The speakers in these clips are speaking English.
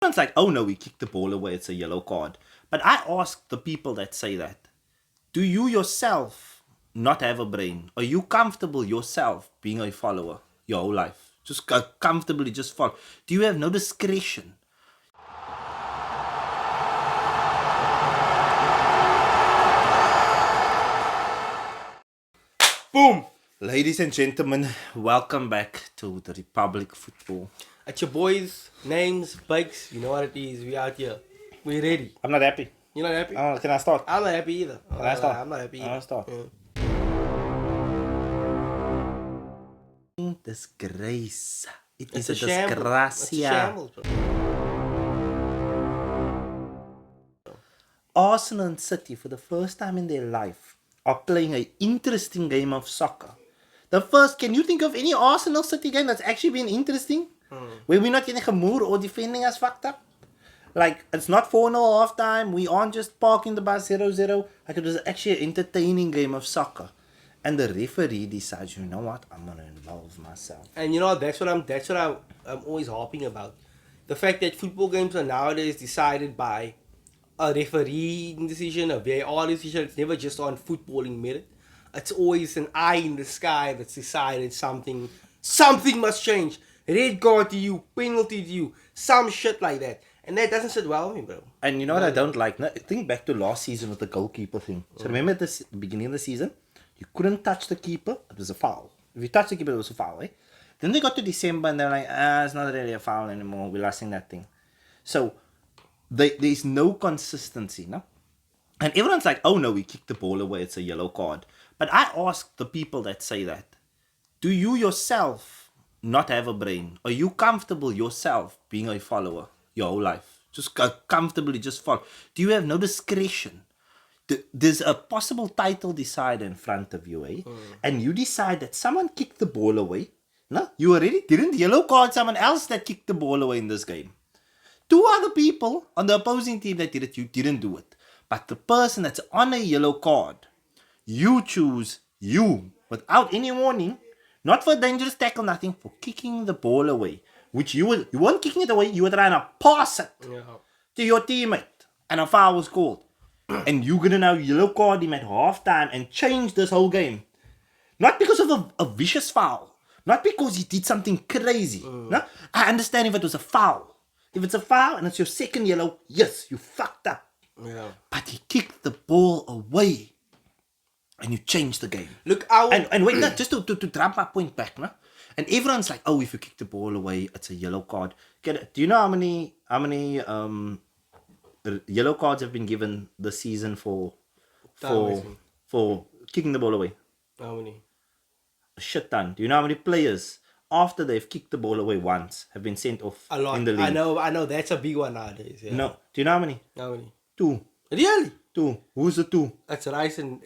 everyone's like, oh no, we kicked the ball away, it's a yellow card. But I ask the people that say that, do you yourself not have a brain? Are you comfortable yourself being a follower your whole life? Just comfortably just follow. Do you have no discretion? Boom! Ladies and gentlemen, welcome back to the Republic Football. At your boys, names, bikes, you know what it is. We out here. We ready. I'm not happy. You're not happy? Can I start? I'm not happy either. Can I start? I'm not happy either. I'll start. Yeah. Disgrace. It's a shambles. It's a shambles, bro. Arsenal and City, for the first time in their life, are playing an interesting game of soccer. Can you think of any Arsenal City game that's actually been interesting? Where we're not getting gemoer or defending us fucked up? Like, it's not 4-0 half time, we aren't just parking the bus 0-0. Like, it was actually an entertaining game of soccer. And the referee decides, you know what, I'm going to involve myself. And you know, that's what I'm always harping about. The fact that football games are nowadays decided by a referee decision, a VAR decision. It's never just on footballing merit. It's always an eye in the sky that's decided something must change. Red card to you, penalty to you, some shit like that. And that doesn't sit well with me, bro. And you know what I don't like? Think back to last season with the goalkeeper thing. So remember at the beginning of the season, you couldn't touch the keeper, it was a foul. If you touched the keeper, it was a foul, eh? Then they got to December and they're like, it's not really a foul anymore, we're losing that thing. So there's no consistency, no? And everyone's like, oh no, we kicked the ball away, it's a yellow card. But I ask the people that say that, do you yourself not have a brain? Are you comfortable yourself being a follower your whole life? Just comfortably just follow. Do you have no discretion? There's a possible title decider in front of you, eh? And you decide that someone kicked the ball away. No, you already didn't yellow card someone else that kicked the ball away in this game. 2 other people on the opposing team that did it, you didn't do it. But the person that's on a yellow card, you choose without any warning, not for a dangerous tackle, nothing, for kicking the ball away. Which you weren't kicking it away, you were trying to pass it to your teammate. And a foul was called. And you're going to now yellow card him at halftime and change this whole game. Not because of a vicious foul. Not because he did something crazy. No? I understand if it was a foul. If it's a foul and it's your second yellow, yes, you fucked up. Yeah. But he kicked the ball away. And you changed the game. Look, and wait, just to drop my point back, no? And everyone's like, oh, if you kick the ball away, it's a yellow card. Do you know how many yellow cards have been given this season for kicking the ball away? How many? A shit ton. Do you know how many players, after they've kicked the ball away once, have been sent off a lot. In the league? I know. That's a big one nowadays. Yeah. No. Do you know how many? How many? 2. Really? 2. Who's the 2? That's Rice and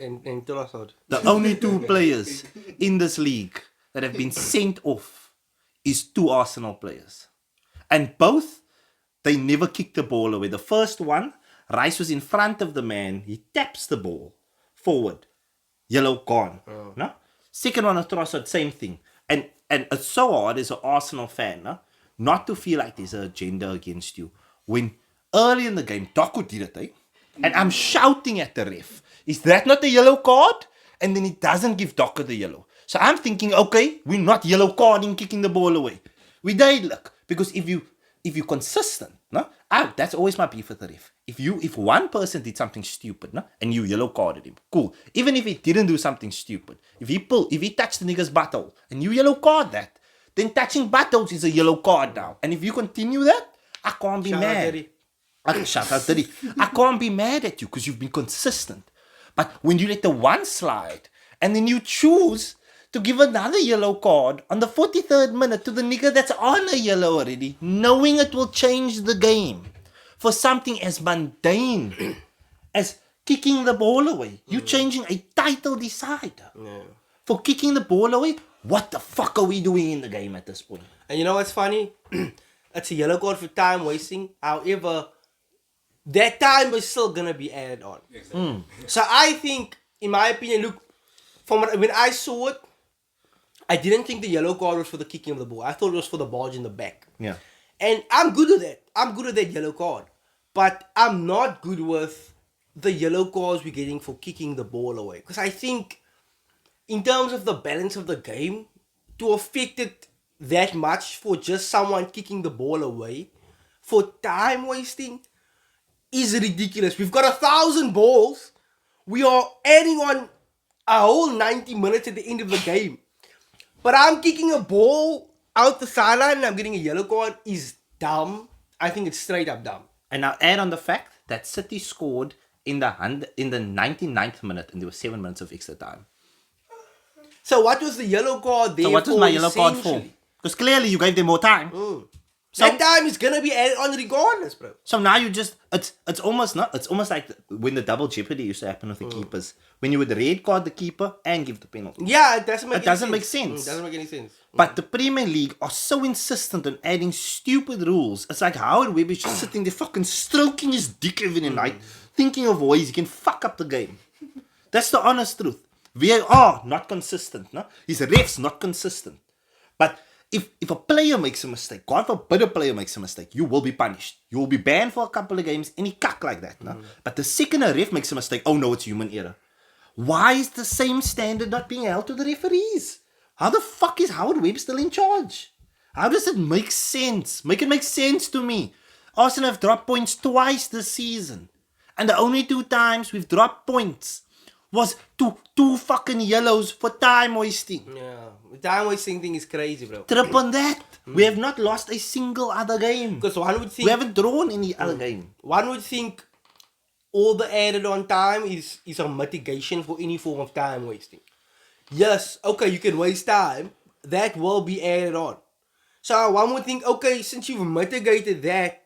Torosod. The only 2 players in this league that have been sent off is 2 Arsenal players. And both, they never kicked the ball away. The first one, Rice was in front of the man. He taps the ball forward. Yellow gone. No? Second one, Torosod, same thing. And it's so hard as an Arsenal fan, no? Not to feel like there's an agenda against you. When early in the game, Doku did it, eh? And I'm shouting at the ref. Is that not a yellow card? And then he doesn't give Doku the yellow. So I'm thinking, okay, we're not yellow carding, kicking the ball away. We died, look. Because if you're consistent, no? That's always my beef with the ref. If one person did something stupid, no? And you yellow carded him, cool. Even if he didn't do something stupid, if he touched the nigga's butthole and you yellow card that, then touching buttholes is a yellow card now. And if you continue that, I can't be mad. Shout out Diddy. I can't be mad at you because you've been consistent. But when you let the one slide and then you choose to give another yellow card on the 43rd minute to the nigga that's on a yellow already, knowing it will change the game for something as mundane as kicking the ball away. You're changing a title decider for kicking the ball away. What the fuck are we doing in the game at this point? And you know what's funny? It's a yellow card for time wasting. However, that time is still gonna be added on. Exactly. So I think, in my opinion, look, when I saw it, I didn't think the yellow card was for the kicking of the ball. I thought it was for the barge in the back. Yeah. And I'm good with that. I'm good with that yellow card. But I'm not good with the yellow cards we're getting for kicking the ball away. Because I think, in terms of the balance of the game, to affect it that much for just someone kicking the ball away, for time wasting, is ridiculous. We've got 1,000 balls. We are adding on a whole 90 minutes at the end of the game. But I'm kicking a ball out the sideline and I'm getting a yellow card is dumb. I think it's straight up dumb. And now add on the fact that City scored in the 99th minute and there were 7 minutes of extra time. So what was the yellow card there? So what was for my yellow card for? essentially? Because clearly you gave them more time. So, That time is gonna be added on regardless, bro. so now you just it's almost like when the double jeopardy used to happen with the keepers. When you would red card the keeper and give the penalty. Yeah, it doesn't make It doesn't make sense. It doesn't make any sense. But the Premier League are so insistent on adding stupid rules. It's like Howard Webb is just sitting there fucking stroking his dick every night, thinking of ways he can fuck up the game. That's the honest truth. VAR not consistent, no? His refs not consistent. But if a player makes a mistake, God forbid a player makes a mistake, you will be punished. You will be banned for a couple of games, any cuck like that, no? But the second a ref makes a mistake, oh no, it's human error. Why is the same standard not being held to the referees? How the fuck is Howard Webb still in charge? How does it make sense? Make it make sense to me. Arsenal have dropped points twice this season. And the only 2 times we've dropped points was two fucking yellows for time wasting. Yeah, the time wasting thing is crazy, bro. Trip on that. We have not lost a single other game. Because one would think We haven't drawn any other game. one would think all the added on time is a mitigation for any form of time wasting. Yes, okay, you can waste time. That will be added on. So one would think, okay, since you've mitigated that,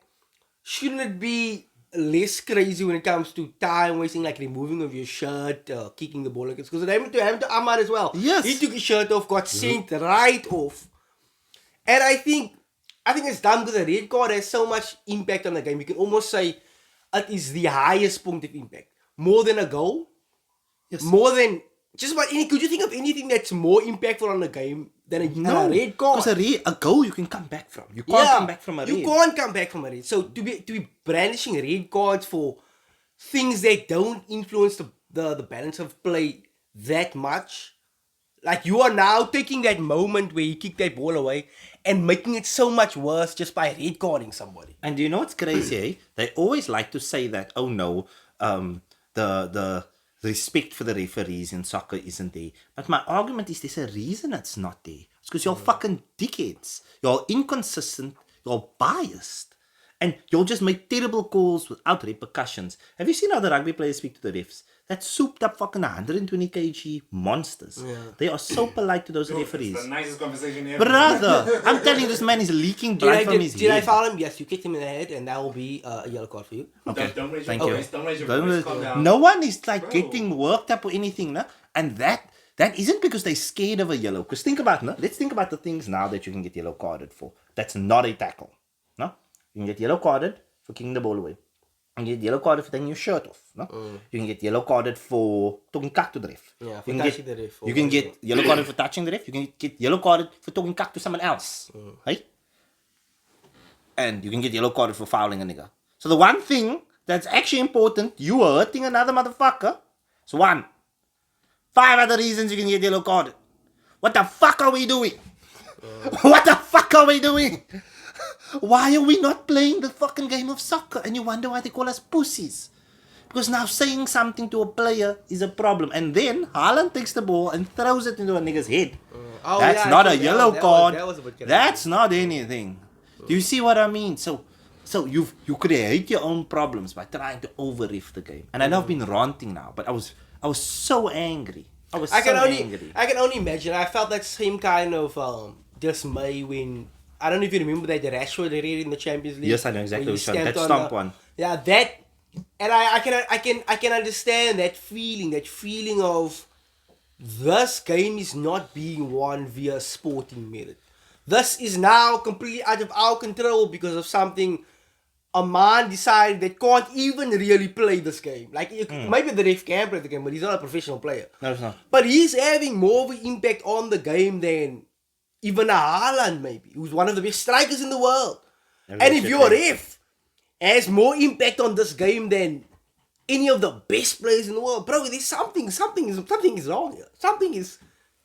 shouldn't it be less crazy when it comes to time wasting, like removing of your shirt, kicking the ball against? Because it happened to Ahmad as well. Yes. He took his shirt off, got sent right off. And I think it's dumb because the red card has so much impact on the game. You can almost say it is the highest point of impact. More than a goal. Yes. More than just about any. Could you think of anything that's more impactful on the game than a red card? Because a goal you can come back from. You can't come back from a red. You can't come back from a red. So to be brandishing red cards for things that don't influence the balance of play that much. Like, you are now taking that moment where you kick that ball away and making it so much worse just by red carding somebody. And do you know what's crazy, eh? They always like to say that, oh no, the respect for the referees in soccer isn't there. But my argument is there's a reason it's not there. It's because you're fucking dickheads. You're inconsistent. You're biased. And you'll just make terrible calls without repercussions. Have you seen how the rugby players speak to the refs? That souped up fucking 120 kg monsters. Yeah. They are so polite to those referees. It's the nicest conversation ever. Brother, I'm telling you, this man is leaking blood from his Did I head. foul him? Yes, you kicked him in the head and that will be a yellow card for you. Okay, Don't raise thank your you. voice. Don't raise your Don't voice. raise- Calm down. No one is like Bro. getting worked up or anything, no? And that isn't because they're scared of a yellow. Because think about, no? Let's think about the things now that you can get yellow carded for. That's not a tackle, no? You can get yellow carded for kicking the ball away. You can get yellow carded for taking your shirt off, no? You can get yellow carded for talking cock to the ref. Yeah, for you can touching get, the ref or You can whatever. get yellow carded for touching the ref. You can get yellow carded for talking cock to someone else, right? And you can get yellow carded for fouling a nigga. So the one thing that's actually important, you are hurting another motherfucker. So 1. 5 other reasons you can get yellow carded. What the fuck are we doing? What the fuck are we doing? Why are we not playing the fucking game of soccer? And you wonder why they call us pussies. Because now saying something to a player is a problem. And then Haaland takes the ball and throws it into a nigga's head. Oh, That's yeah, not I a think yellow that card. was a bit crazy. That's not anything. Do you see what I mean? So you create your own problems by trying to over-ref the game. And I know I've been ranting now, but I was so angry. I can only imagine. I felt that same kind of dismay when, I don't know if you remember that Rashford did in the Champions League. Yes, I know exactly when he which one. stamped That on stomp the- one. Yeah, that, and I can understand that feeling of this game is not being won via sporting merit. This is now completely out of our control because of something a man decided that can't even really play this game. Like, maybe the ref can play the game, but he's not a professional player. No, it's not. But he's having more of an impact on the game than even a Haaland, maybe, who's one of the best strikers in the world. And if your ref has more impact on this game than any of the best players in the world, bro, there's something is wrong here. Something is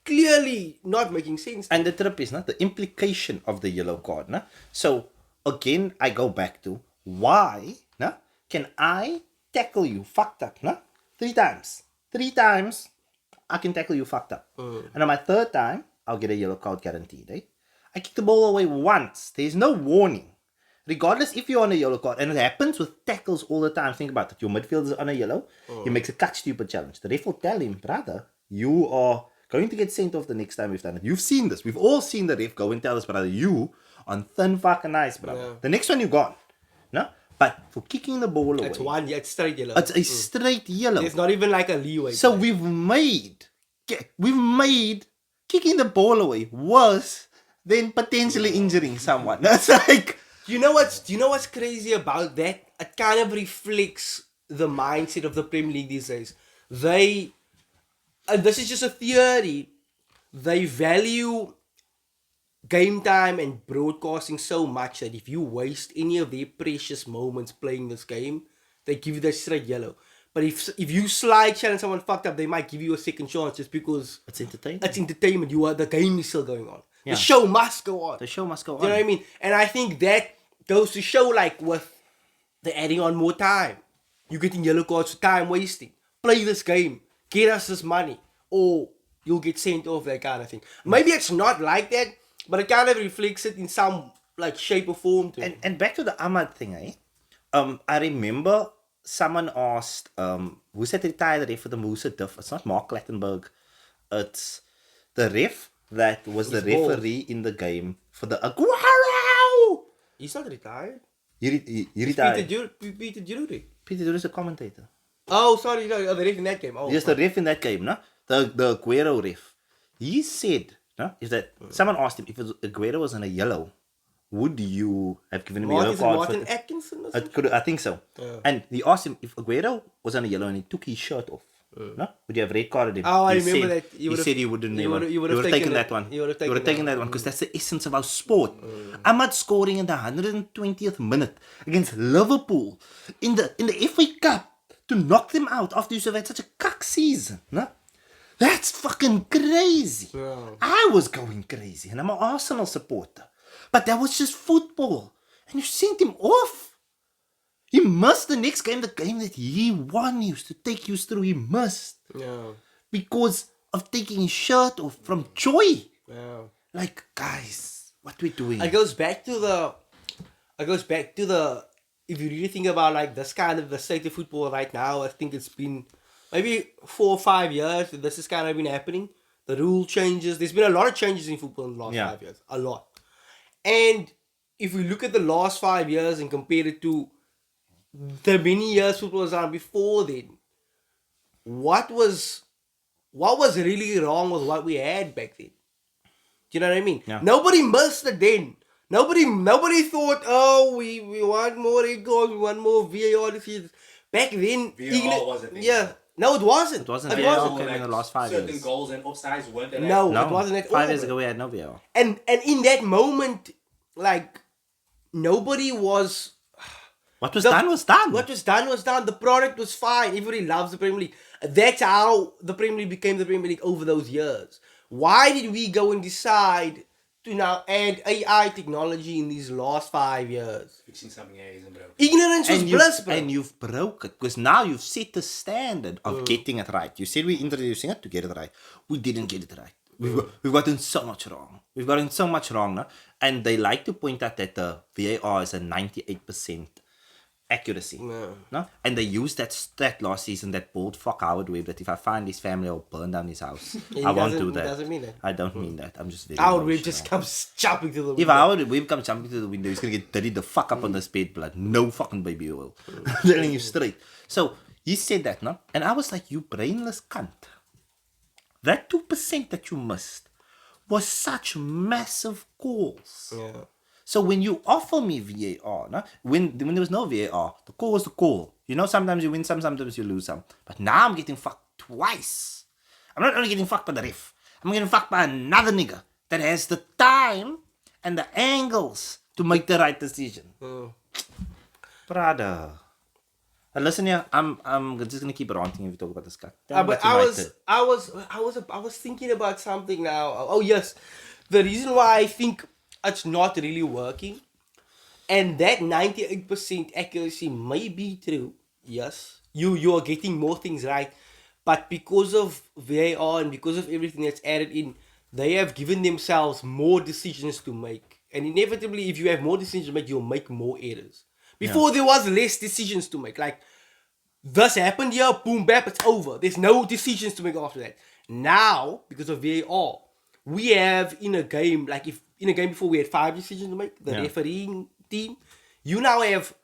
clearly not making sense. And the trip is not the implication of the yellow card. No? So again, I go back to why no? Can I tackle you fucked up? No? 3 times. 3 times I can tackle you fucked up. And on my 3rd time, I'll get a yellow card guaranteed. Eh? I kick the ball away once. There's no warning. Regardless if you're on a yellow card, and it happens with tackles all the time. Think about it. Your midfielder's on a yellow. He makes a cut stupid challenge. The ref will tell him, brother, you are going to get sent off the next time we've done it. You've seen this. We've all seen the ref go and tell us, brother, you on thin fucking ice, brother. Yeah. The next one you're gone. No? But for kicking the ball away. It's straight yellow. It's a straight yellow. There's not even like a leeway. So we've made kicking the ball away worse than potentially injuring someone. That's like, Do you know what's crazy about that? It kind of reflects the mindset of the Premier League these days. They, and this is just a theory, they value game time and broadcasting so much that if you waste any of their precious moments playing this game, they give you that straight yellow. But if you slide challenge someone fucked up, they might give you a second chance just because it's entertainment. it's entertainment. The game is still going on. Yeah. The show must go on. The show must go on. You know what I mean? And I think that goes to show, like, with the adding on more time. You're getting yellow cards for time wasting. Play this game. Get us this money. Or you'll get sent off, that kind of thing. Maybe it's not like that, but it kind of reflects it in some, like, shape or form too. And back to the Ahmad thing, eh? I remember someone asked, who's that retired ref for the Musa Diff? It's not Mark Clattenburg. It's the ref that was the referee in the game for the Aguero. He's not retired. He retired. Peter Jury. Peter Jury is a commentator. Oh, sorry, no, the ref in that game. Oh, Yes, the ref in that game, no? The Aguero ref. He said, no, is that someone asked him if Aguero was in a yellow, would you have given him a yellow card? Martin Atkinson or something? I think so. Yeah. And he asked him if Aguero was on a yellow and he took his shirt off. No? Would you have red carded him? Oh, I He remember said- that. He said he wouldn't. You would You have would have taken that one. You would have You would have taken that one because that's the essence of our sport. Mm. Ahmad scoring in the 120th minute against Liverpool in the FA Cup to knock them out after you've had such a cuck season. No? That's fucking crazy. Yeah. I was going crazy and I'm an Arsenal supporter. But that was just football. And you sent him off. He missed the next game, the game that he won. He used to take you through. He missed. Yeah. Because of taking his shirt off from joy. Yeah. Like, guys, what we doing? It goes back to the. If you really think about like this kind of the state of football right now, I think it's been maybe 4 or 5 years that this has kind of been happening. The rule changes. There's been a lot of changes in football in the last 5 years. A lot. And if we look at the last 5 years and compare it to the many years football was on before then, what was really wrong with what we had back then? Do you know what I mean? Yeah. Nobody missed it then. Nobody thought, oh, we want more red cards, we want more VAR decisions. Back then, VAR wasn't there. Yeah. No, it wasn't. It wasn't. It VAR wasn't. came in the last 5 certain years. goals and offsides weren't there. No, No, it wasn't at all. 5 years bro. ago we had no VAR. And in that moment, like, nobody was... What was done was done. What was done was done. The product was fine. Everybody loves the Premier League. That's how the Premier League became the Premier League over those years. Why did we go and decide to now add AI technology in these last 5 years? Fixing something isn't broken. Ignorance was bliss, bro. And you've broke it because now you've set the standard of getting it right. You said we're introducing it to get it right. We didn't get it right. We've gotten so much wrong. We've gotten so much wrong now. And they like to point out that the VAR is a 98% accuracy. Yeah. No? And they used that stat last season, that bold fuck Howard Webb, that if I find his family, I'll burn down his house. He I won't doesn't- do that. he doesn't mean that. I don't mean that. I'm just very Our Webb emotional. just comes jumping to the If window. Howard Webb comes jumping to the window, he's going to get dirty the fuck up on this bed, blood. No fucking baby oil. I'm telling you straight. So, he said that, no? And I was like, you brainless cunt. That 2% that you missed was such massive calls. Yeah. So when you offer me VAR, no? when there was no VAR, the call was the call. You know, sometimes you win some, sometimes you lose some. But now I'm getting fucked twice. I'm not only getting fucked by the ref. I'm getting fucked by another nigga that has the time and the angles to make the right decision. Mm. Brother. And listen here, I'm just gonna keep ranting if you talk about this guy. But I was thinking about something now. Oh yes, the reason why I think it's not really working, and that 98% accuracy may be true. Yes, you are getting more things right, but because of VAR and because of everything that's added in, they have given themselves more decisions to make, and inevitably, if you have more decisions to make, you'll make more errors. Before there was less decisions to make, like. This happened here, boom, bap, it's over. There's no decisions to make after that. Now, because of VAR, we have in a game, like if in a game before we had 5 decisions to make, the refereeing team, you now have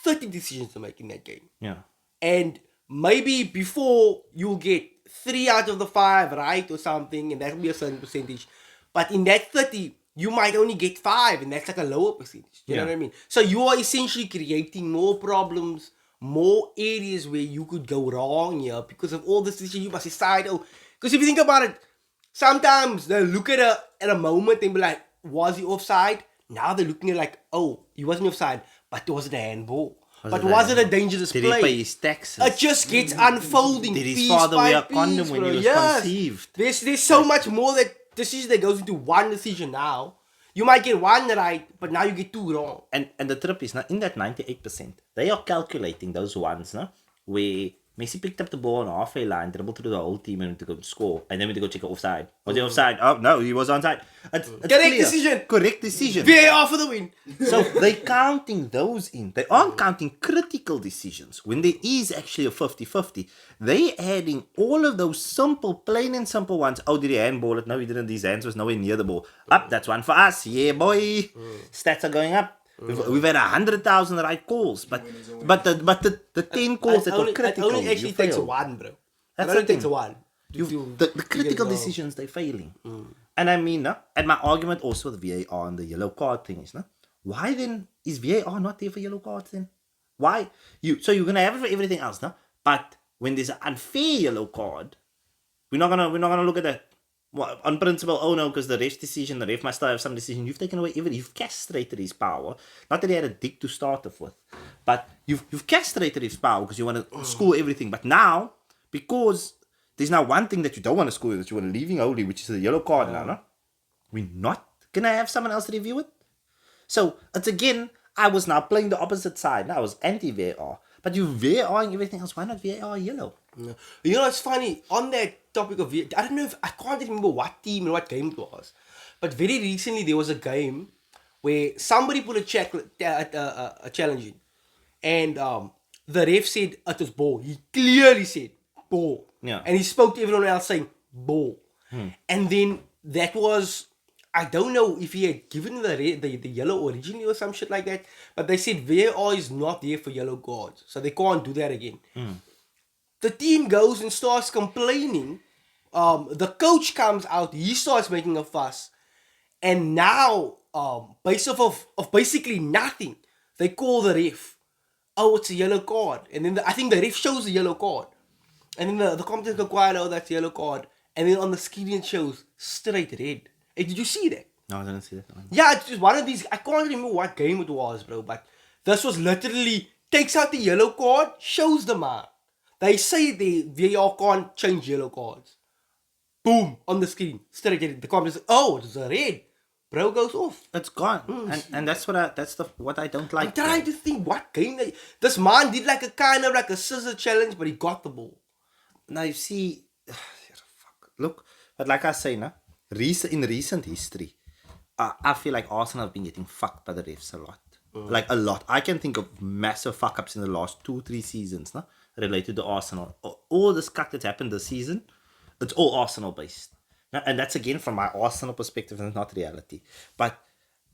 30 decisions to make in that game. Yeah. And maybe before you'll get 3 out of the 5 right or something, and that'll be a certain percentage. But in that 30, you might only get 5, and that's like a lower percentage. You know what I mean? So you are essentially creating more problems, more areas where you could go wrong here because of all this decision you must decide. Oh, because if you think about it, sometimes they look at a moment and be like, was he offside? Now they're looking at like, oh, he wasn't offside, but was it a handball? Was it a dangerous play? Did he pay his taxes? It just gets unfolding. Did his piece father by wear a piece, condom when bro. he was Yes. conceived? There's so much more that decision that goes into one decision now. You might get 1 right, but now you get 2 wrong. And the trip is now in that 98%, they are calculating those ones, no? Where Messi picked up the ball on halfway line, dribbled through the whole team and went to go score, and then went to go check it offside. Was he offside? Oh no, he was onside. It's Correct clear. decision. Correct decision. VAR for the win. So they're counting those in. They aren't counting critical decisions. When there is actually a 50-50, they're adding all of those simple, plain and simple ones. Oh, did he handball it? No, he didn't. His hands was nowhere near the ball. Up, that's one for us. Yeah, boy. Stats are going up. We've had 100,000 right calls, but the 10 calls that were critical, It only actually you takes failed. 1, bro. That's It only the thing. takes 1. The critical decisions they're failing. And I mean, and my argument also with VAR and the yellow card thing is, why then is VAR not there for yellow cards then? Why? So you're gonna have it for everything else, no? But when there's an unfair yellow card, we're not gonna look at that. Well, on principle, oh no, because the ref's decision, the ref must have some decision. You've taken away you've castrated his power. Not that he had a dick to start off with, but you've castrated his power because you want to score everything. But now, because there's now one thing that you don't want to score, that you want to leaving only, which is the yellow card now, no? We're not gonna have someone else review it. So it's again, I was now playing the opposite side. Now I was anti-VAR. But you VARing everything else, why not VAR yellow? Yeah. You know, it's funny, on that topic of VAR, I don't know if, I can't remember what team and what game it was, but very recently there was a game where somebody put a challenge in, and the ref said it was ball. He clearly said ball. Yeah. And he spoke to everyone else saying ball. And then that was, I don't know if he had given the yellow originally or some shit like that, but they said VAR is not there for yellow cards, so they can't do that again. The team goes and starts complaining. The coach comes out, he starts making a fuss, and now, based off of basically nothing, they call the ref. Oh, it's a yellow card, and then I think the ref shows the yellow card, and then the commentators go quiet. Oh, that's yellow card, and then on the screen it shows straight red. Hey, did you see that? No, I didn't see that one. Yeah, it's just one of these. I can't remember what game it was, bro. But this was literally takes out the yellow card, shows the man. They say the VAR can't change yellow cards. Boom on the screen, straight at it. The comments. Oh, it's a red. Bro goes off. It's gone, and that's what I don't like. I'm trying to think what game this man did, like a kind of like a scissor challenge, but he got the ball. Now you see, look, but like I say, in recent history, I feel like Arsenal have been getting fucked by the refs a lot. Like a lot. I can think of massive fuck ups in the last 2-3 seasons, related to Arsenal. All this cut that's happened this season, it's all Arsenal based. And that's again from my Arsenal perspective, and it's not reality. But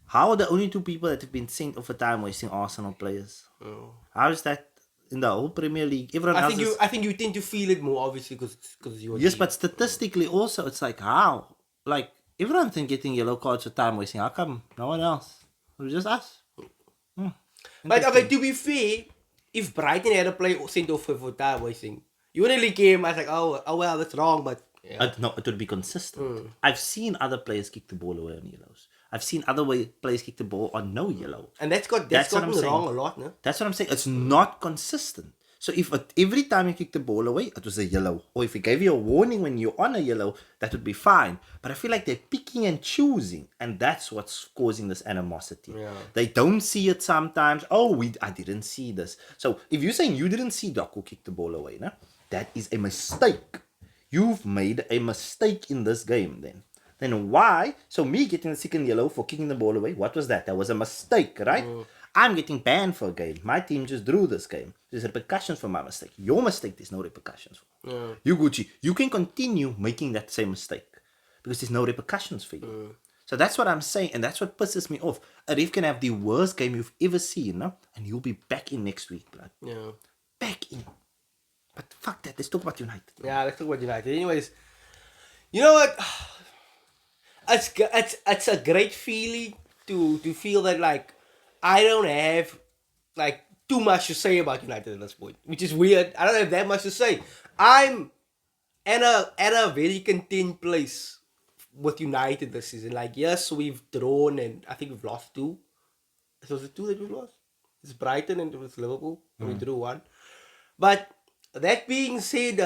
how are the only 2 people that have been sent off for time wasting Arsenal players? How is that in the whole Premier League? Everyone else I think you tend to feel it more, obviously, because you're. Yes, but statistically also, it's like how? Like, everyone's been getting yellow cards for time wasting. How come no one else? It was just us. But okay, to be fair, if Brighton had a player sent off for time wasting, you wouldn't really care. I was like, oh well, that's wrong, but. Yeah. No, it would be consistent. I've seen other players kick the ball away on yellows. I've seen other way players kick the ball on no yellow. And that's That's what gotten I'm saying. wrong a lot, no? That's what I'm saying. It's not consistent. So if every time you kick the ball away, it was a yellow, or if we gave you a warning when you're on a yellow, that would be fine. But I feel like they're picking and choosing, and that's what's causing this animosity. Yeah. They don't see it sometimes. Oh, I didn't see this. So if you're saying you didn't see Doku kick the ball away, no? That is a mistake. You've made a mistake in this game then. Then why? So me getting the second yellow for kicking the ball away, what was that? That was a mistake, right? I'm getting banned for a game. My team just drew this game. There's repercussions for my mistake. Your mistake, there's no repercussions for. You Gucci, you can continue making that same mistake because there's no repercussions for you. So that's what I'm saying, and that's what pisses me off. A ref can have the worst game you've ever seen, no? And you'll be back in next week, blood. Yeah. Back in. But fuck that. Let's talk about United. Yeah, let's talk about United. Anyways, you know what? It's a great feeling to feel that like I don't have like too much to say about United at this point, which is weird. I don't have that much to say. I'm at a very content place with United this season. Like, yes, we've drawn and I think we've lost 2. So was it 2 that we've lost? It's Brighton and it was Liverpool. And we drew 1. But that being said,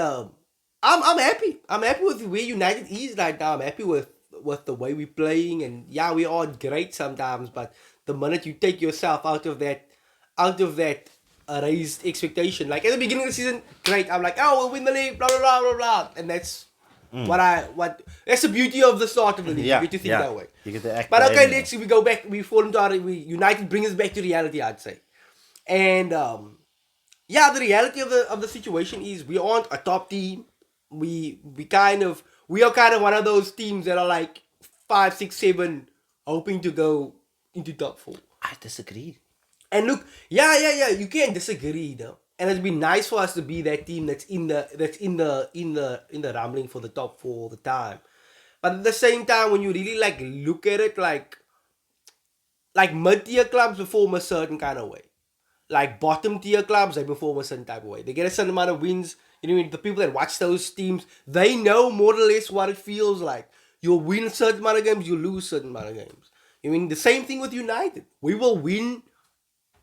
I'm happy. I'm happy with where United is right now. I'm happy with the way we're playing, and yeah, we aren't great sometimes, but the minute you take yourself out of that raised expectation, like at the beginning of the season, great. I'm like, oh, we'll win the league, blah blah blah blah blah, and that's that's the beauty of the start of the league. Yeah, you get to think yeah. that way. You get to act But okay, brave. we go back. We fall into United brings us back to reality, I'd say, and yeah, the reality of the situation is we aren't a top team. We are kind of one of those teams that are like 5, 6, 7, hoping to go into top 4. I disagree. And look, yeah, you can't disagree though. And it'd be nice for us to be that team that's in the rumbling for the top 4 all the time. But at the same time, when you really like look at it, like mid-tier clubs perform a certain kind of way. Like bottom tier clubs, they perform a certain type of way. They get a certain amount of wins. You know, the people that watch those teams, they know more or less what it feels like. You'll win a certain amount of games, you lose a certain amount of games. I mean, the same thing with United. We will win,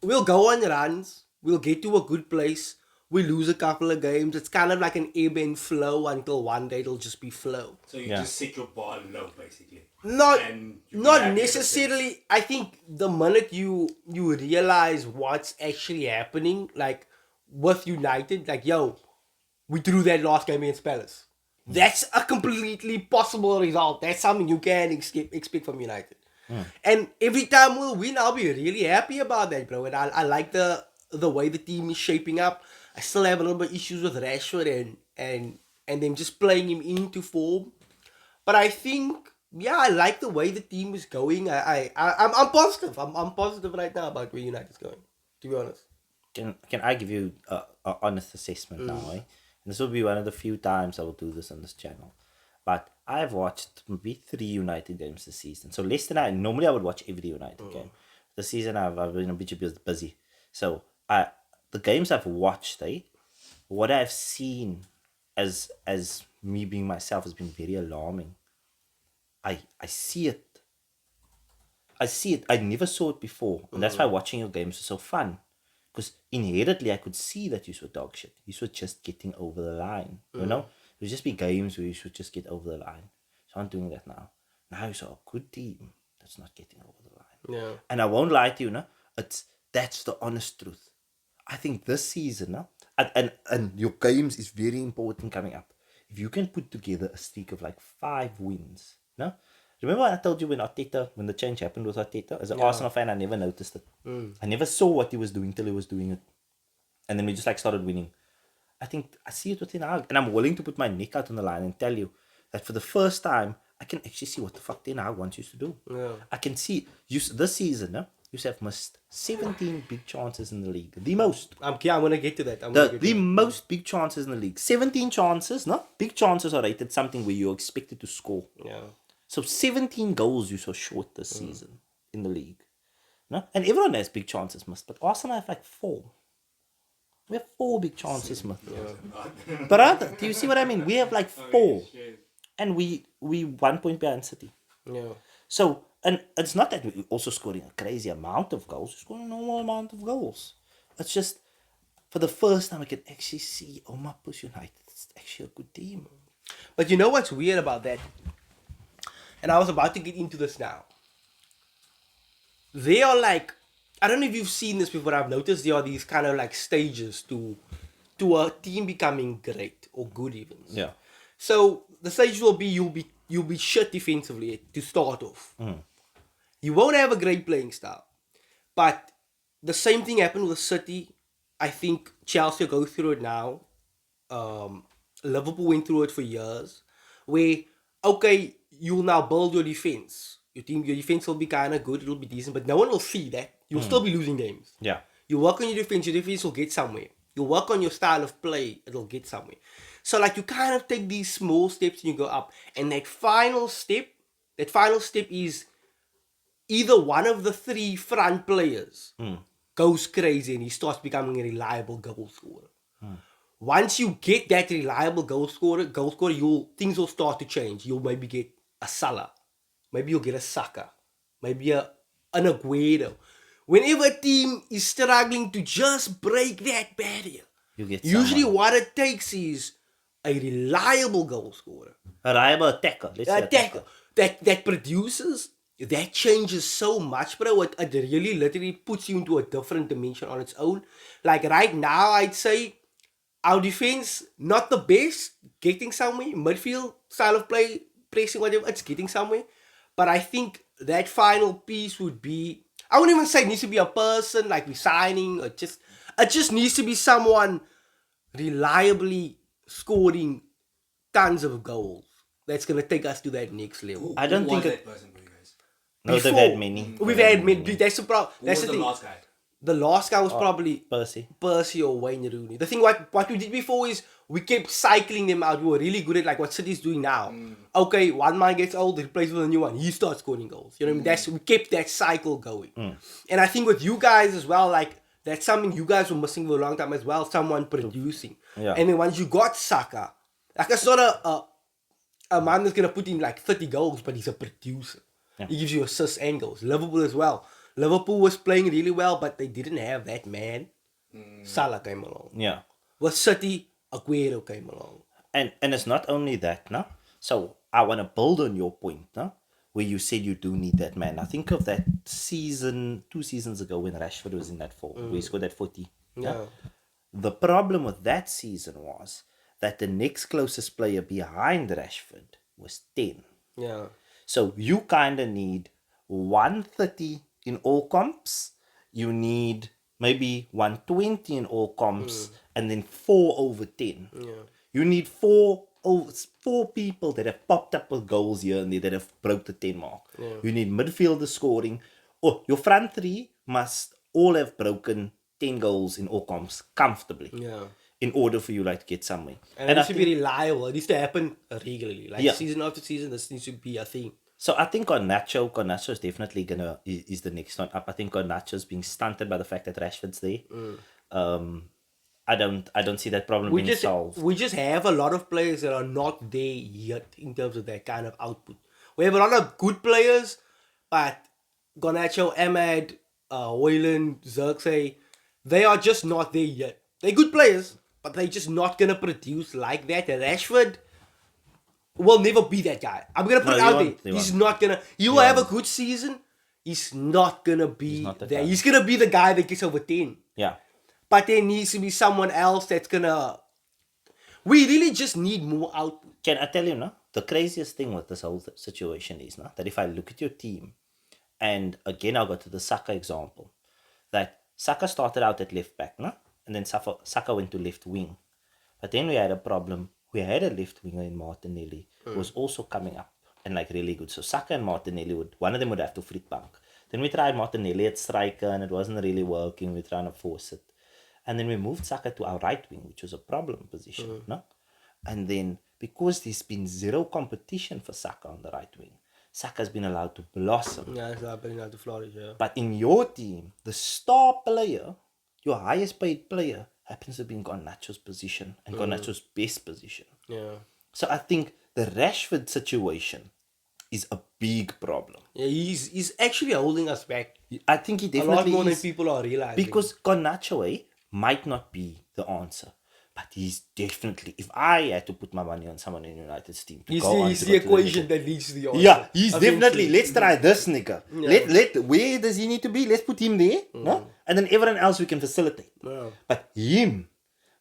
we'll go on runs, we'll get to a good place, we lose a couple of games. It's kind of like an ebb and flow until one day it'll just be flow. So you just set your bar low, basically. Not happy necessarily. I think the minute you realize what's actually happening, like with United, like yo, we drew that last game against Palace. That's a completely possible result. That's something you can expect from United. And every time we'll win, I'll be really happy about that, bro. And I like the way the team is shaping up. I still have a little bit issues with Rashford and them just playing him into form. But I think, yeah, I like the way the team is going. I'm positive. I'm positive right now about where United's going, to be honest. Can I give you a honest assessment now, eh? And this will be one of the few times I will do this on this channel. But I've watched maybe 3 United games this season. So less than normally I would watch every United game. This season I've been a bit busy. So the games I've watched, what I've seen as me being myself has been very alarming. I see it. I never saw it before. And that's why watching your games is so fun. Because inherently, I could see that you were dog shit. You were just getting over the line. You know? It would just be games where you should just get over the line. So I'm doing that now. Now you're a good team that's not getting over the line. Yeah. And I won't lie to you, no? That's the honest truth. I think this season, no? And your games is very important coming up. If you can put together a streak of like 5 wins, no? Remember I told you when the change happened with Arteta? As an Arsenal fan, I never noticed it. I never saw what he was doing till he was doing it. And then we just like started winning. I think I see it within our... And I'm willing to put my neck out on the line and tell you that for the first time, I can actually see what the fuck Ten Hag wants you to do. Yeah. I can see... this season, no? You have missed 17 big chances in the league. The most. I'm going to get to that. The most big chances in the league. 17 chances, no? Big chances are rated something where you're expected to score. Yeah. So 17 goals you saw short this season in the league. No? And everyone has big chances missed, but Arsenal have like 4. We have 4 big chances missed. Yeah. But do you see what I mean? We have like 4. And we 1 point behind City. Yeah. So And it's not that we're also scoring a crazy amount of goals. We're scoring a normal amount of goals. It's just for the first time I can actually see Mampus United. It's actually a good team. But you know what's weird about that? And I was about to get into this now. They are like, I don't know if you've seen this before. I've noticed there are these kind of like stages to a team becoming great or good even. Yeah. So the stage will be you'll be shit defensively to start off. You won't have a great playing style. But the same thing happened with City. I think Chelsea go through it now. Liverpool went through it for years. Where, okay, you'll now build your defense. Your defense will be kind of good. It'll be decent. But no one will see that. You'll still be losing games. Yeah. You work on your defense will get somewhere. You work on your style of play, it'll get somewhere. So like you kind of take these small steps and you go up. And that final step is either one of the three front players goes crazy and he starts becoming a reliable goal scorer. Once you get that reliable goal scorer, things will start to change. You'll maybe get a Salah. Maybe you'll get a Saka. Maybe an Aguero. Whenever a team is struggling to just break that barrier, You get usually someone. what it takes is a reliable goal scorer. A reliable attacker. Let's say Attacker that produces, that changes so much, bro. It really literally puts you into a different dimension on its own. Like right now, I'd say our defense, not the best, getting somewhere. Midfield style of play, pressing, whatever, it's getting somewhere. But I think that final piece would be, I wouldn't even say it needs to be a person like resigning, or it just needs to be someone reliably scoring tons of goals. That's gonna take us to that next level. I don't Who think was it. that person for you guys? No, they've Before, had many. We've had many. That's the problem. Who That's was the the thing. last guy? The last guy was probably Percy. Percy or Wayne Rooney. The thing what we did before is we kept cycling them out. We were really good at like what City's doing now. Okay, one man gets old, he plays with a new one. He starts scoring goals. You know what I mean? We kept that cycle going. And I think with you guys as well, like that's something you guys were missing for a long time as well. Someone producing. Yeah. And then once you got Saka, like it's not a man that's gonna put in like 30 goals, but he's a producer. Yeah. He gives you assists and goals. Liverpool as well. Liverpool was playing really well, but they didn't have that man. Salah came along. Yeah. With City, Aguero came along. And it's not only that, no? So I want to build on your point, no? Where you said you do need that man. I think of that season, 2 seasons ago when Rashford was in that form, where he scored that 40. Yeah. The problem with that season was that the next closest player behind Rashford was 10. Yeah. So you kind of need 130 in all comps. You need maybe 120 in all comps, and then 4 over 10. Yeah. You need 4 people that have popped up with goals here and there that have broke the 10 mark. Yeah. You need midfielders scoring. Oh, your front three must all have broken 10 goals in all comps comfortably. Yeah. In order for you like to get somewhere. And it I needs to think- be reliable. It needs to happen regularly. Like Yeah. season after season, this needs to be a thing. So I think Garnacho is definitely is the next one up. I think Garnacho's being stunted by the fact that Rashford's there. I don't see that problem being solved. We just have a lot of players that are not there yet in terms of that kind of output. We have a lot of good players, but Garnacho, Ahmad, Wayland, Xerxes, they are just not there yet. They're good players, but they're just not gonna produce like that. And Rashford will never be that guy. I'm gonna put No, it he out won't. there. He He's won't. not gonna. He will have a good season. He's not gonna be not that there. guy. He's gonna be the guy that gets over 10. Yeah. But there needs to be someone else that's gonna. We really just need more output. Can I tell you, no? The craziest thing with this whole situation is, no, that if I look at your team, and again I'll go to the Saka example, that Saka started out at left back, no? And then Saka went to left wing. But then we had a problem. We had a left winger in Martinelli who was also coming up and like really good. So Saka and Martinelli one of them would have to flip bank. Then we tried Martinelli at striker and it wasn't really working. We were trying to force it. And then we moved Saka to our right wing, which was a problem position, no? And then because there's been zero competition for Saka on the right wing, Saka's been allowed to blossom. Yeah, it's happening out to flourish, yeah. But in your team, the star player, your highest paid player, happens to be in Garnacho's position and Garnacho's best position. Yeah. So I think the Rashford situation is a big problem. Yeah, he's actually holding us back I think he a lot definitely more than is. people are realizing. Because Garnacho might not be the answer. But he's definitely, if I had to put my money on someone in United's team to he's go on the to go to equation the that leads to the answer. yeah, he's Eventually. definitely. Let's try this nigga. Yeah. Where does he need to be? Let's put him there, no? And then everyone else we can facilitate. Yeah. But him,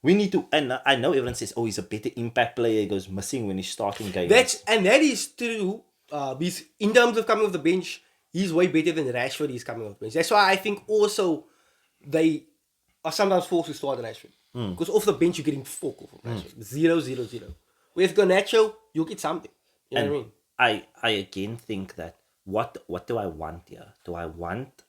we need to. And I know everyone says, "Oh, he's a better impact player. He goes missing when he's starting games." That is true. Because in terms of coming off the bench, he's way better than Rashford is coming off the bench. That's why I think also they are sometimes forced to start Rashford. Because off the bench you're getting fuck off from Rashford. 0-0-0. With Garnacho, you'll get something. You know what I mean? I again think that what do I want here? Do I want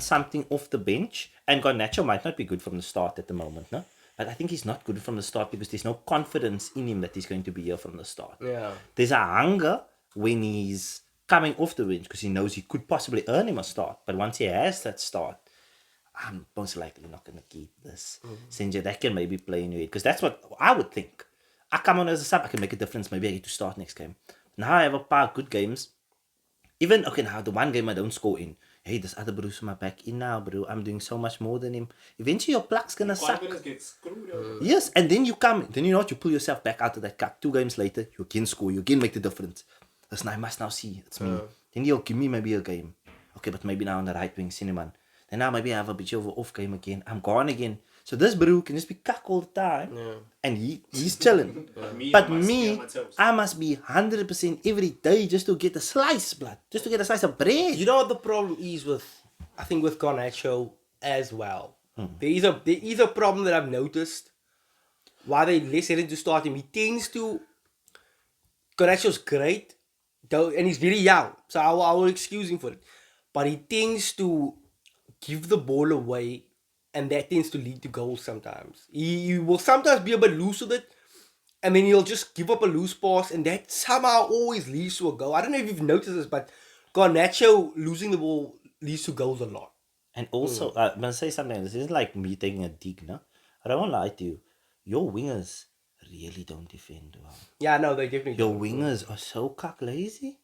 something off the bench? And Garnacho might not be good from the start at the moment, no? But I think he's not good from the start because there's no confidence in him that he's going to be here from the start. Yeah. There's a hunger when he's coming off the bench because he knows he could possibly earn him a start. But once he has that start, I'm most likely not going to keep this. Senja, that can maybe play in your head because that's what I would think. I come on as a sub, I can make a difference. Maybe I get to start next game. Now I have a paar good games. Even, okay, now the one game I don't score in. Hey, this other bro's my back in now, bro. I'm doing so much more than him. Eventually your pluck's going to suck. Confidence gets screwed over. Yes, and then you come, then you know what, you pull yourself back out of that cup. 2 games later, you again score, you again make the difference. Listen, I must now see, it's me. Then he'll give me maybe a game. Okay, but maybe now on the right wing, Cinnamon. Then now maybe I have a bit of an off game again. I'm gone again. So this bro can just be cuck all the time. And he's chilling. But me, I must be 100% every day just to get a slice, blood. Just to get a slice of bread. You know what the problem is with, I think with Garnacho as well. There is a problem that I've noticed. Why they less ready to start him. He tends to. Garnacho's great, though, and he's very young, so I will excuse him for it. But he tends to give the ball away, and that tends to lead to goals sometimes. He will sometimes be a bit loose with it, and then he'll just give up a loose pass, and that somehow always leads to a goal. I don't know if you've noticed this, but Garnacho losing the ball leads to goals a lot. And also, I'm going to say something. This isn't like me taking a dig, no? I don't want to lie to you. Your wingers really don't defend well. Yeah, no, they definitely Your don't. wingers are so cock lazy.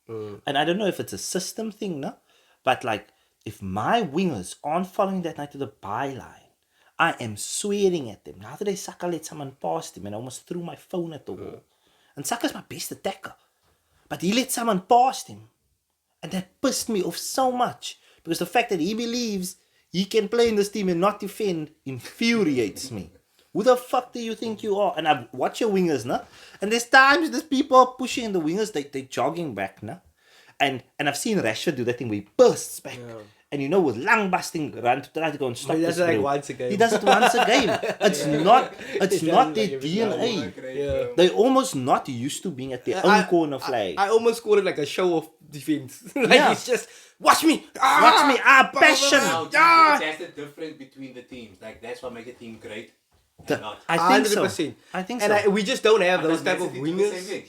And I don't know if it's a system thing, no? But like, if my wingers aren't following that night to the byline, I am swearing at them. Now today, Saka let someone past him and I almost threw my phone at the wall. And Saka's my best attacker. But he let someone past him. And that pissed me off so much. Because the fact that he believes he can play in this team and not defend infuriates me. Who the fuck do you think you are? And I watch your wingers, nah? And there's times there's people pushing the wingers, they're jogging back, nah? And I've seen Rashford do that thing where he bursts back. And you know, with long busting run to try to go and stop He does this it like bro. once a game. He does it once a game. It's not does not it their like every DNA. Yeah. They're almost not used to being at their own corner flag. I almost called it like a show of defense. Like Yeah. it's just watch me, Watch me, passion. Now, that's the difference between the teams. Like, that's what makes a team great. And not. I think so. 100%. I think And so. we just don't have those But type of does Man City do the wingers. same thing?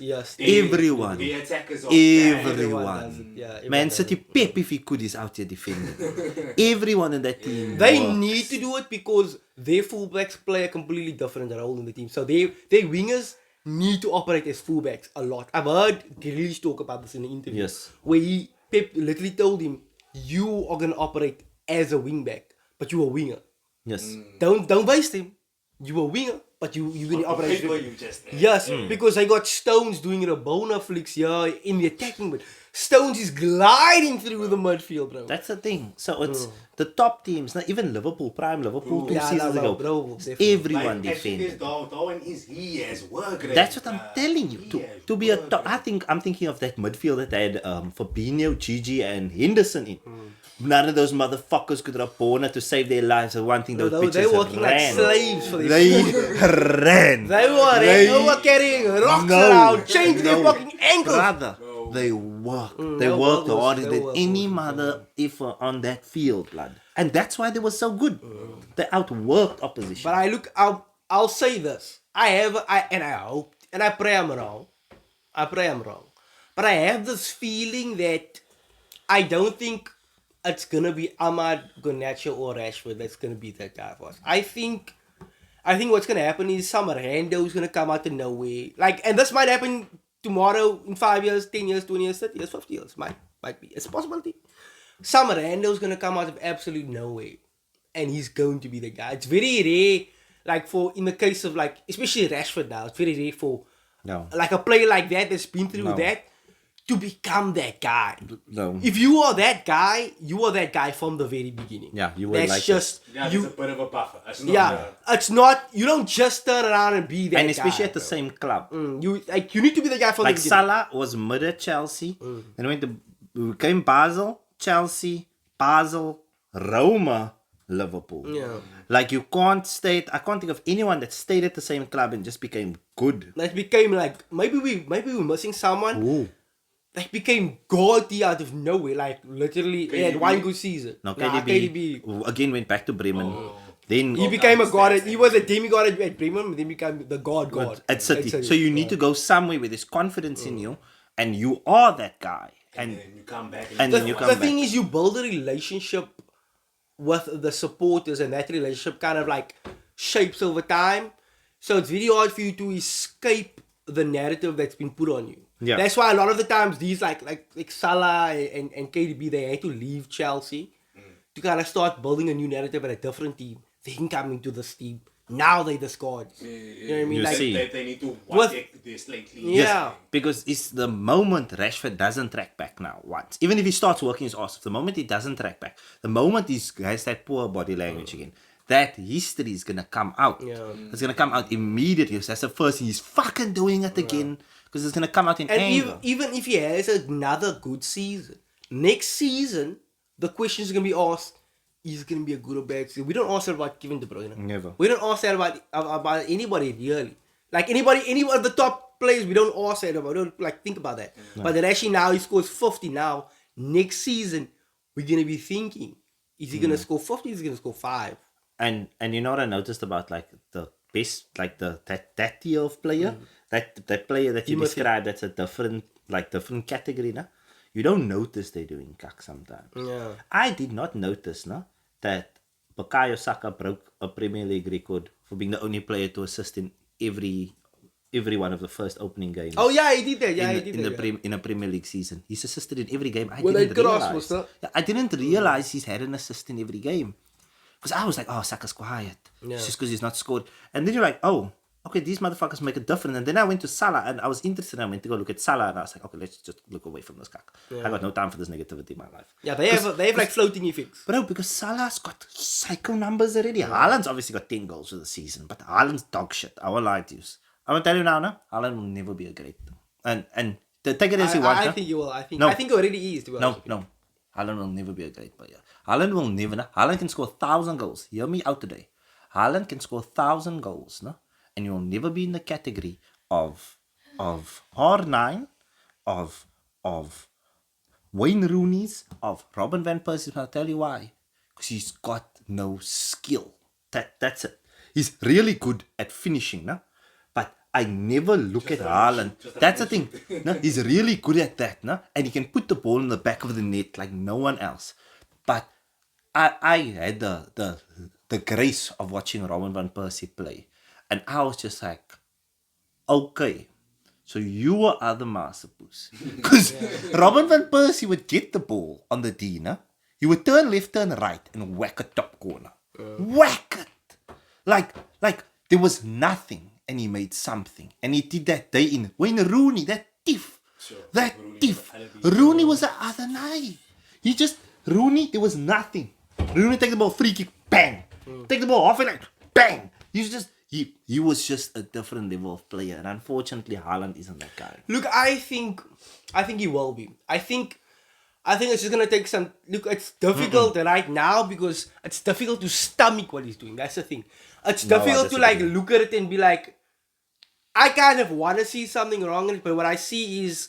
Yes. Everyone. The attackers are Everyone does Everyone. it. Yeah, everyone Man does City it. Pep if he could is out here defending. Everyone in that team. They works. need to do it because their fullbacks play a completely different role in the team. So their wingers need to operate as fullbacks a lot. I've heard Grealish talk about this in an interview. Yes. Where Pep literally told him, you are gonna operate as a wingback, but you're a winger. Yes. Don't waste him. You a winger, but you're gonna On operate. paper, you just Yes, because they got Stones doing Rabona flicks here in the attacking, but Stones is gliding through the midfield, bro. That's the thing. So it's the top teams, not even Liverpool, prime Liverpool, 2 Yeah, seasons no, ago. bro, definitely. Everyone Like, as soon as defended. Darwin is, he has work rate. That's what I'm telling you. He To, has to be a work top, rate. I'm thinking of that midfield that had Fabinho, Gigi, and Henderson in. None of those motherfuckers could Rabona to save their lives. The one thing those bitches They working like ran. slaves for this. They ran. They were carrying rocks around, chained to their fucking ankles. Brother, they worked. They their worked work was- harder their than work any was mother effer on that field, blood. And that's why they were so good. They outworked opposition. But I'll say this. I hope, and I pray I'm wrong. But I have this feeling that I don't think it's gonna be Ahmad, Garnacho, or Rashford that's gonna be that guy for us. I think what's gonna happen is some rando is gonna come out of nowhere. Like, and this might happen tomorrow, in 5 years, 10 years, 20 years, 30 years, 50 years, might be. It's a possibility. Some rando's gonna come out of absolute nowhere, and he's going to be the guy. It's very rare, like in the case of like, especially Rashford now, it's very rare for like a player like that that's been through that to become that guy. No. If you are that guy, you are that guy from the very beginning. Yeah, you were That's like just Yeah, you. there's a bit of a buffer. It's not Yeah, it's not. You don't just turn around and be that guy. And especially at the bro. same club. You need to be the guy from Like the beginning. Salah was mid at Chelsea. Then went to came Basel, Chelsea, Basel, Roma, Liverpool. Yeah. Like you can't stay. I can't think of anyone that stayed at the same club and just became good. That became like maybe we're missing someone. Ooh. That became gaudy out of nowhere. Like literally, he had one good season. No, Nah, KDB again went back to Bremen. Then He became a god. He was a demigod at Bremen, but then became the god. at City. So you need to go somewhere where there's confidence in you, and you are that guy. And then you come back and then you come The back. thing is, you build a relationship with the supporters, and that relationship kind of like shapes over time. So it's very hard for you to escape the narrative that's been put on you. Yeah. That's why a lot of the times these like Salah and KDB, they had to leave Chelsea to kind of start building a new narrative at a different team. They can come into this team. Now they the squads. You know what I mean? You Like, see. They need to With- watch this lately. Yeah. Because it's the moment Rashford doesn't track back now once. Even if he starts working his ass off, the moment he doesn't track back, the moment he has that poor body language again, that history is gonna come out. Yeah. It's gonna come out immediately. So that's the first thing. He's fucking doing it again. Because it's gonna come out in And anger. even if he has another good season, next season, the question is going to be asked, is it going to be a good or bad season? We don't ask that about Kevin De Bruyne. Never. We don't ask that about anybody, really. Like any of the top players, we don't ask that about. We don't like think about that. But then actually now he scores 50 now. Next season, we're going to be thinking, is he going to score 50? Is he going to score 5? And you know what I noticed about like the best, like that tier of player, that player that you Timothy. described, that's a different category, no? You don't notice they're doing cuck sometimes. Yeah. I did not notice, no, that Bukayo Saka broke a Premier League record for being the only player to assist in every one of the first opening games. Oh, yeah, he did that. Yeah, he did in that. in a Premier League season. He's assisted in every game. I Well, didn't they crossed, realize. was that? Yeah, I didn't realize he's had an assist in every game. Because I was like, oh, Saka's quiet. Yeah. It's just because he's not scored. And then you're like, oh, okay, these motherfuckers make a difference. And then I went to Salah and I was interested. I went to go look at Salah and I was like, okay, let's just look away from this cuck. I got no time for this negativity in my life. Yeah, they have like floating effects. Bro, because Salah's got psycho numbers already. Haaland's obviously got 10 goals for the season, but Haaland's dog shit. I won't lie to you. I will tell you now, no? Haaland will never be a great. And take it as you want. I no? think you will. I think No. he already is. To be honest with you. No. Haaland will never be a great player. Haaland will never. No? Haaland can score 1,000 goals. Hear me out today. Haaland can score 1,000 goals, no? And you will never be in the category of R9, of Wayne Rooney's, of Robin van Persie. I'll tell you why. Because he's got no skill. That's it. He's really good at finishing, no? But I never look at Haaland. That's the thing. No, he's really good at that, no? And he can put the ball in the back of the net like no one else. But I had the grace of watching Robin van Persie play. And I was just like, okay, so you are the masterpiece. Because Robin van Persie would get the ball on the D, no? He would turn left, turn right, and whack a top corner. Whack it! Like there was nothing, and he made something. And he did that day in. Wayne Rooney, that thief. That thief. Rooney was the other night. Rooney, there was nothing. Rooney take the ball, free kick, bang. Take the ball, off it, like, bang. He was just a different level of player. And unfortunately, Haaland isn't that guy. Look, I think he will be. I think it's just gonna take some. Look, it's difficult right now because it's difficult to stomach what he's doing. That's the thing. It's No, I difficult to like disagree. look at it and be like, I kind of want to see something wrong in it, but what I see is,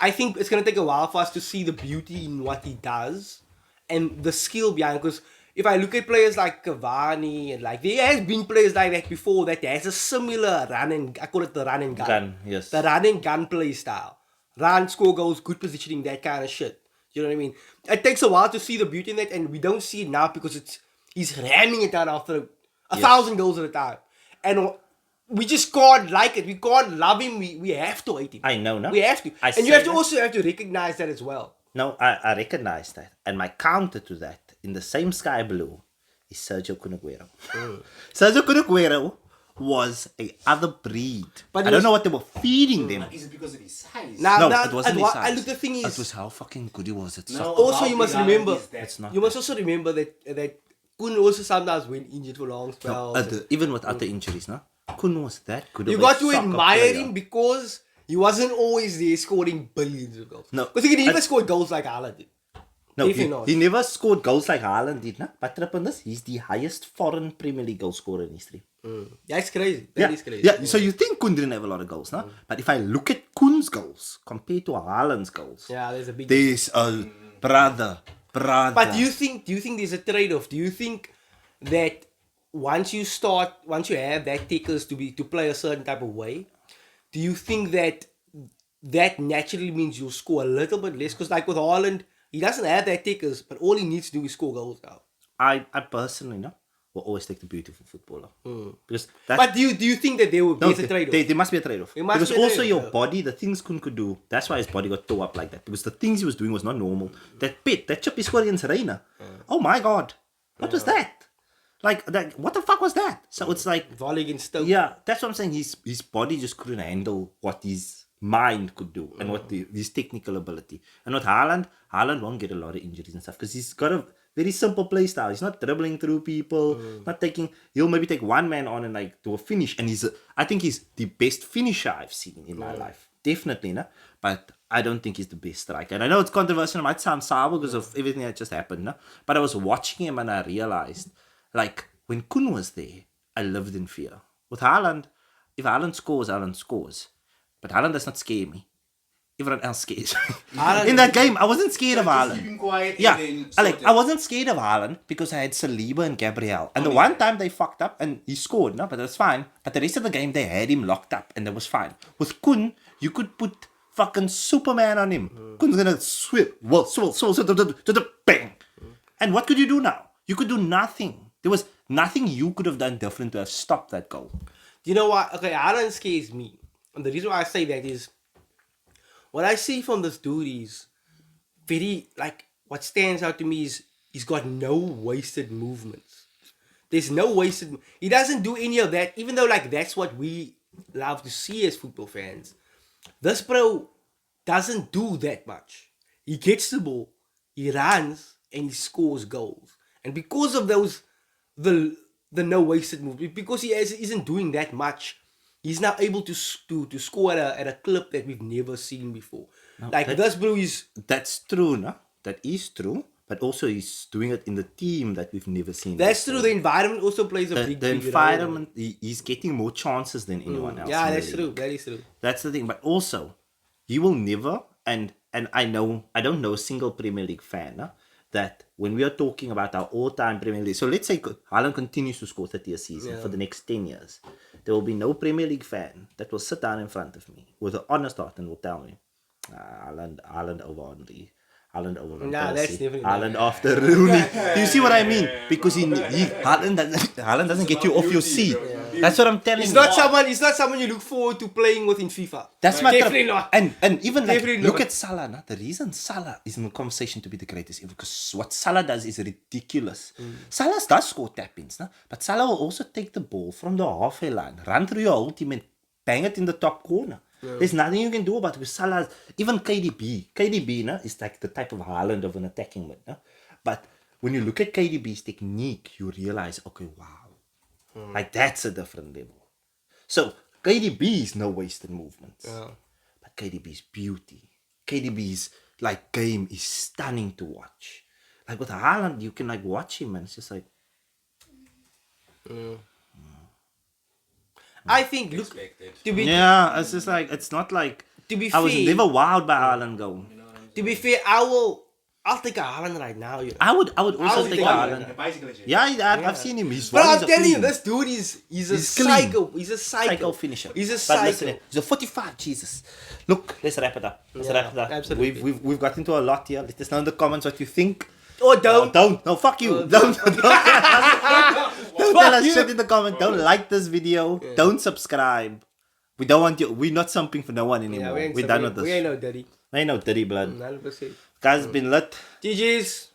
I think it's gonna take a while for us to see the beauty in what he does and the skill behind. Because if I look at players like Cavani and like there has been players like that before that has a similar run and I call it the run and gun. Gun, yes. The run and gun play style. Run, score goals, good positioning, that kind of shit. You know what I mean? It takes a while to see the beauty in that, and we don't see it now because he's ramming it down after 1,000 goals at a time. And we just can't like it. We can't love him. We have to hate him. I know, no? We have to. I And you say have to that. also have to recognize that as well. No, I recognize that. And my counter to that, in the same sky blue, is Sergio Kun Aguero. Sergio Kun Aguero was a other breed. But I it don't was- know what they were feeding them. Is it because of his size? Now, No, now, it wasn't and his what- size. and look, the thing It is, was how fucking good he was at No, soccer. also how you must big Haaland remember, is that? It's not you must also remember that Kun also sometimes went injured for long spells. Even with other injuries, no? Kun was that good. You of a got to soccer admire player. him because he wasn't always there scoring billions of goals. No, Because he never I- scored goals like Haaland did. No, If you know. he never scored goals like Haaland did, no? But trip on this, he's the highest foreign Premier League goal scorer in history. That's crazy. That is crazy. Yeah, so you think Kun didn't have a lot of goals, no? But if I look at Kun's goals compared to Haaland's goals, Yeah, there's a big. there's a brother. But do you think there's a trade-off? Do you think that once you have that takers to play a certain type of way, do you think that naturally means you'll score a little bit less? Because like with Haaland, he doesn't have that takers, but all he needs to do is score goals now. I personally, no, will always take the beautiful footballer. Because that's But do you think that there will be no, a trade-off? there must be a trade-off. There must Because be a also trade-off, your yeah. body, the things Kun could do, that's why his body got tore up like that. Because the things he was doing was not normal. That chip he scored against Reina. Oh my God. What was that? Like, what the fuck was that? So it's like, Volley against Stoke. yeah, that's what I'm saying. His body just couldn't handle what his mind could do and what his technical ability. And with Haaland won't get a lot of injuries and stuff because he's got a very simple play style. He's not dribbling through people, not taking. He'll maybe take one man on and like do a finish. And I think he's the best finisher I've seen in my life. Definitely, no? But I don't think he's the best striker. And I know it's controversial. It might sound sour because of everything that just happened, no? But I was watching him and I realized, like, when Kun was there, I lived in fear. With Haaland, if Haaland scores. But Haaland does not scare me. Everyone else scares me. Haaland- In that game, I wasn't scared of Just Haaland. keep him quiet Yeah, and then like sort I it. wasn't scared of Haaland because I had Saliba and Gabriel. And the one time they fucked up and he scored, no, but that's fine. But the rest of the game they had him locked up and that was fine. With Kun, you could put fucking Superman on him. Kun's gonna bang. And what could you do now? You could do nothing. There was nothing you could have done different to have stopped that goal. You know what? Okay, Haaland scares me. And the reason why I say that is what I see from this dude is very, like, what stands out to me is he's got no wasted movements. There's no wasted. He doesn't do any of that, even though, like, that's what we love to see as football fans. This bro doesn't do that much. He gets the ball, he runs, and he scores goals. And because of those, the no wasted movement, because he isn't doing that much, he's now able to score at a clip that we've never seen before. Like this bro is. That's true, no? That is true. But also he's doing it in the team that we've never seen. That's before. true. The environment also plays a The big role. environment, he's getting more chances than anyone else. Yeah, in the that's league. true. That is true. That's the thing. But also, you will never, and I don't know a single Premier League fan, no? That when we are talking about our all-time Premier League, so let's say Haaland continues to score 30 a season for the next 10 years, there will be no Premier League fan that will sit down in front of me with an honest heart and will tell me, Haaland over Henry. Haaland over Van Nah, that's Persie, definitely Haaland after Rooney. Do you see what I mean? Because Haaland doesn't get you off your seat. That's what I'm telling It's you. not someone. It's not someone you look forward to playing with in FIFA. That's my Definitely not. And even like, Definitely look not. at Salah. No? The reason Salah is in the conversation to be the greatest ever because what Salah does is ridiculous. Salah does score tap-ins, no? But Salah will also take the ball from the halfway line, run through your whole team and bang it in the top corner. There's nothing you can do about it because Salah, even KDB no, is like the type of Haaland of an attacking mid. No? But when you look at KDB's technique, you realize, okay, wow, like that's a different level. So KDB is no wasted movements. But KDB's beauty, KDB's like game is stunning to watch. Like with Haaland, you can like watch him and it's just like, I think. Look, Expected. to be yeah, it's just like, it's not like, To be I was fair- never wowed by Haaland goal. to be fair, I'll take a Haaland right now. You know? I would also would take take Haaland. A bicycle legend. Yeah, I've seen him. He's But I'm volleys are telling you, clean. this dude he's a He's clean. psycho. He's a psycho. Psycho finisher. He's a But psycho. listen, he's a 45. Jesus. Look, let's wrap it up. Let's Yeah, wrap it up. absolutely. We've got into a lot here. Let us know in the comments what you think. Or don't. Don't. No, fuck you. Don't. Don't tell us shit in the comment. Don't like this video. Don't subscribe. We don't want you. We're not something for no one anymore. We're done with this. We ain't no dirty. Ain't no dirty blood. 100%. Guys, it's been lit. GG's.